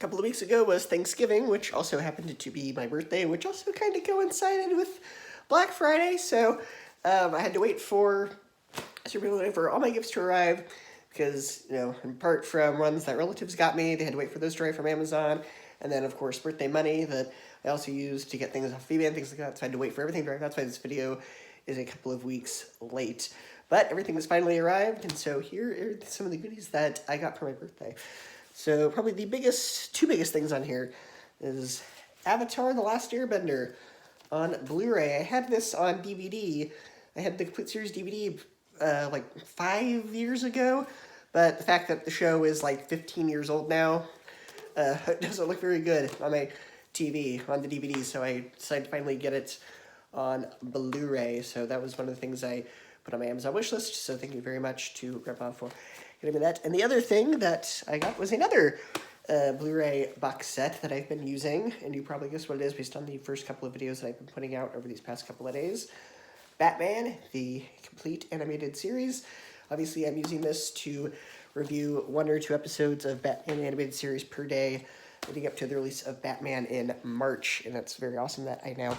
couple of weeks ago was Thanksgiving, which also happened to be my birthday, which also kind of coincided with Black Friday. So I had to wait for all my gifts to arrive because, in part from ones that relatives got me, they had to wait for those to arrive from Amazon. And then, of course, birthday money that I also used to get things off eBay and things like that. So I had to wait for everything to arrive. That's why this video is a couple of weeks late. But everything has finally arrived, and so here are some of the goodies that I got for my birthday. So probably the two biggest things on here is Avatar: The Last Airbender on Blu-ray. I had this on DVD. I had the complete series DVD like 5 years ago, but the fact that the show is like 15 years old now, it doesn't look very good on my TV, on the DVD, so I decided to finally get it on Blu-ray. So that was one of the things I put on my Amazon wish list, so thank you very much to Grandpa for getting me that. And the other thing that I got was another Blu-ray box set that I've been using, and you probably guessed what it is based on the first couple of videos that I've been putting out over these past couple of days. Batman, the complete animated series. Obviously, I'm using this to review 1 or 2 episodes of Batman animated series per day, leading up to the release of Batman in March, and that's very awesome that I now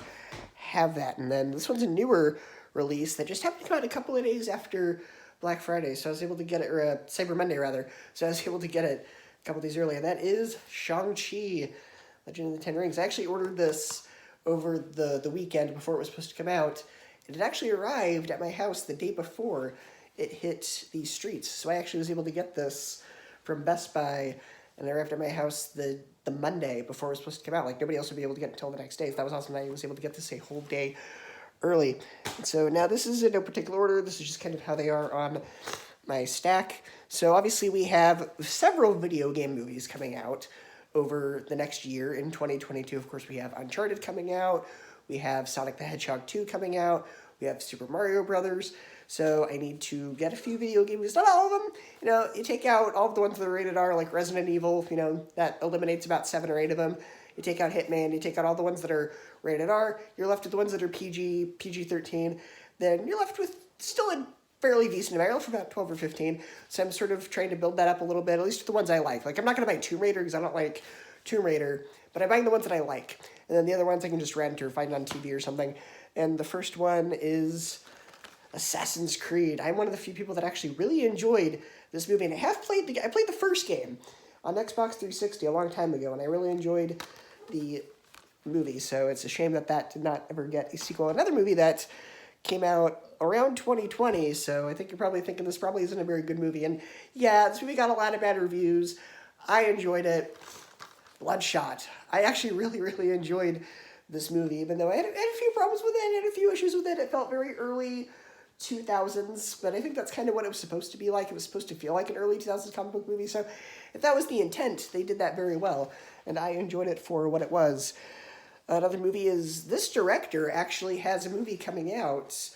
have that. And then this one's a newer release that just happened to come out a couple of days after Black Friday, so I was able to get it, or Cyber Monday rather, so I was able to get it a couple of days early, and that is Shangqi, Legend of the Ten Rings. I actually ordered this over the weekend before it was supposed to come out, and it actually arrived at my house the day before it hit the streets, so I actually was able to get this from Best Buy, and it arrived at my house the Monday before it was supposed to come out. Like, nobody else would be able to get it until the next day, so that was awesome. I was able to get this a whole day early. So now this is in no particular order. This is just kind of how they are on my stack. So obviously we have several video game movies coming out over the next year in 2022. Of course, we have Uncharted coming out. We have Sonic the Hedgehog 2 coming out. We have Super Mario Brothers. So I need to get a few video game movies. Not all of them. You take out all of the ones that are rated R, like Resident Evil, that eliminates about 7 or 8 of them. You take out Hitman, you take out all the ones that are rated R, you're left with the ones that are PG, PG-13, then you're left with still a fairly decent amount. You're left with about 12 or 15, so I'm sort of trying to build that up a little bit, at least the ones I like. Like, I'm not going to buy Tomb Raider because I don't like Tomb Raider, but I'm buying the ones that I like. And then the other ones I can just rent or find on TV or something. And the first one is Assassin's Creed. I'm one of the few people that actually really enjoyed this movie, and I played the first game on Xbox 360 a long time ago, and I really enjoyed the movie, so it's a shame that did not ever get a sequel. Another movie that came out around 2020, so I think you're probably thinking this probably isn't a very good movie, and yeah, this movie got a lot of bad reviews. I enjoyed it. Bloodshot. I actually really, really enjoyed this movie, even though I had a few problems with it, I had a few issues with it. It felt very early 2000s, but I think that's kind of what it was supposed to be like. It was supposed to feel like an early 2000s comic book movie, so if that was the intent, they did that very well, and I enjoyed it for what it was. Another movie is this director actually has a movie coming out.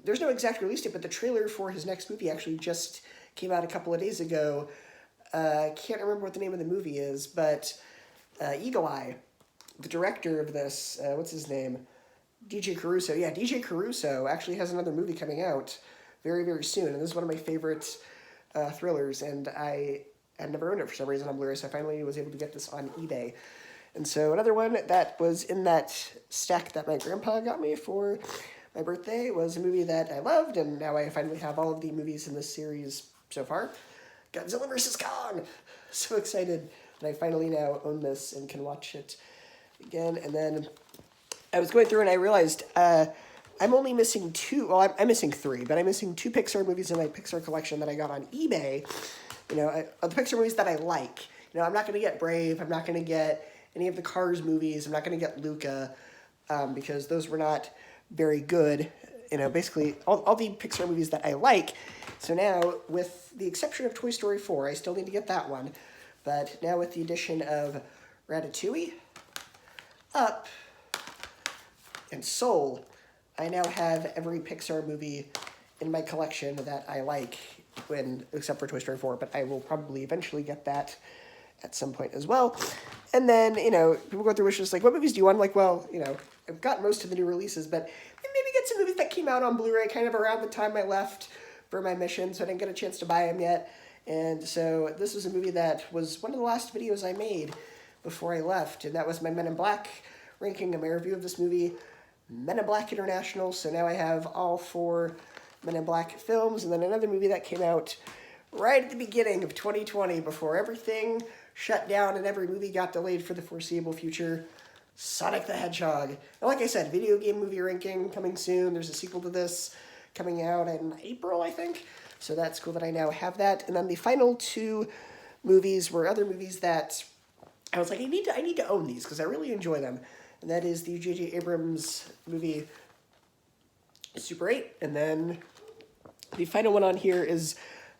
There's no exact release date, but the trailer for his next movie actually just came out a couple of days ago. I can't remember what the name of the movie is, but Eagle Eye, the director of this, what's his name? DJ Caruso. Yeah, DJ Caruso actually has another movie coming out very, very soon, and this is one of my favorite thrillers, and I had never owned it for some reason on Blu-ray, so I finally was able to get this on eBay. And so another one that was in that stack that my grandpa got me for my birthday was a movie that I loved, and now I finally have all of the movies in this series so far. Godzilla vs. Kong! So excited that I finally now own this and can watch it again. And then I was going through and I realized I'm only missing 2, well, I'm missing 3, but I'm missing 2 Pixar movies in my Pixar collection that I got on eBay. The Pixar movies that I like. I'm not going to get Brave, I'm not going to get any of the Cars movies, I'm not going to get Luca, because those were not very good. Basically, all the Pixar movies that I like. So now, with the exception of Toy Story 4, I still need to get that one. But now with the addition of Ratatouille, Up, and Soul, I now have every Pixar movie in my collection that I like, except for Toy Story 4, but I will probably eventually get that at some point as well. And then, people go through wishes like, what movies do you want? I'm like, well, I've got most of the new releases, but maybe get some movies that came out on Blu-ray kind of around the time I left for my mission, so I didn't get a chance to buy them yet. And so this was a movie that was one of the last videos I made before I left, and that was my Men in Black ranking and my review of this movie, Men in Black International. So now I have all 4 Men in Black films, and then another movie that came out right at the beginning of 2020 before everything shut down and every movie got delayed for the foreseeable future, Sonic the Hedgehog. And like I said, video game movie ranking coming soon. There's a sequel to this coming out in April, I think. So that's cool that I now have that. And then the final 2 movies were other movies that I was like, I need to own these because I really enjoy them. And that is the J.J. Abrams movie Super 8. And then the final one on here is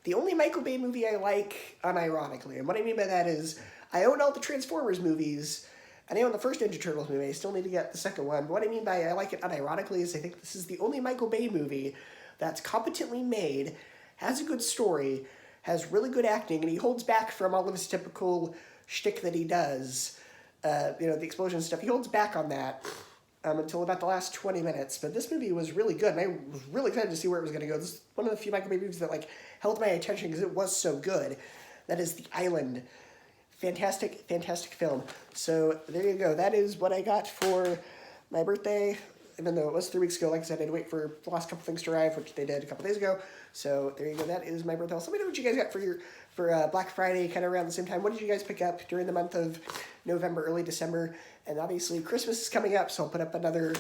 the only Michael Bay movie I like unironically. And what I mean by that is I own all the Transformers movies, and I own the first Ninja Turtles movie. I still need to get the second one. But what I mean by I like it unironically is I think this is the only Michael Bay movie that's competently made, has a good story, has really good acting, and he holds back from all of his typical shtick that he does. The explosion stuff. He holds back on that until about the last 20 minutes. But this movie was really good, and I was really excited to see where it was going to go. This is one of the few Michael Bay movies that held my attention because it was so good. That is The Island. Fantastic, fantastic film. So there you go. That is what I got for my birthday. Even though it was 3 weeks ago, like I said, I had to wait for the last couple things to arrive, which they did a couple days ago. So there you go. That is my birthday. So let me know what you guys got for Black Friday, kind of around the same time. What did you guys pick up during the month of November, early December? And obviously Christmas is coming up, so I'll put up another.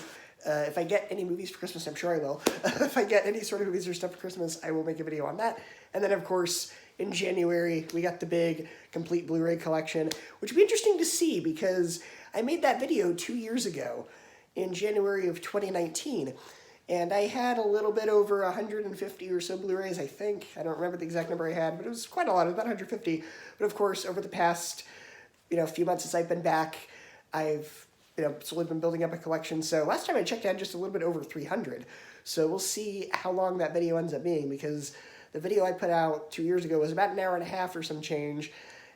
If I get any movies for Christmas, I'm sure I will. If I get any sort of movies or stuff for Christmas, I will make a video on that. And then, of course, in January, we got the big complete Blu-ray collection, which would be interesting to see because I made that video 2 years ago in January of 2019. And I had a little bit over 150 or so Blu-rays, I think. I don't remember the exact number I had, but it was quite a lot. It was about 150. But, of course, over the past few months since I've been back, I've slowly been building up a collection. So last time I checked, I had just a little bit over 300. So we'll see how long that video ends up being because the video I put out 2 years ago was about an hour and a half or some change.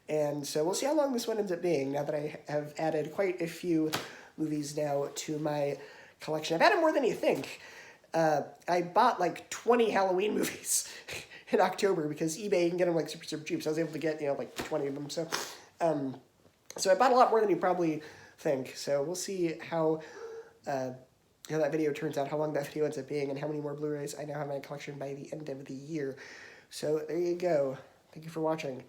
And so we'll see how long this one ends up being now that I have added quite a few movies now to my collection. I've added more than you think. I bought 20 Halloween movies in October because eBay, you can get them super, super cheap. So I was able to get, 20 of them. So I bought a lot more than you probably think. So we'll see how that video turns out, how long that video ends up being, and how many more Blu-rays I now have in my collection by the end of the year. So there you go. Thank you for watching.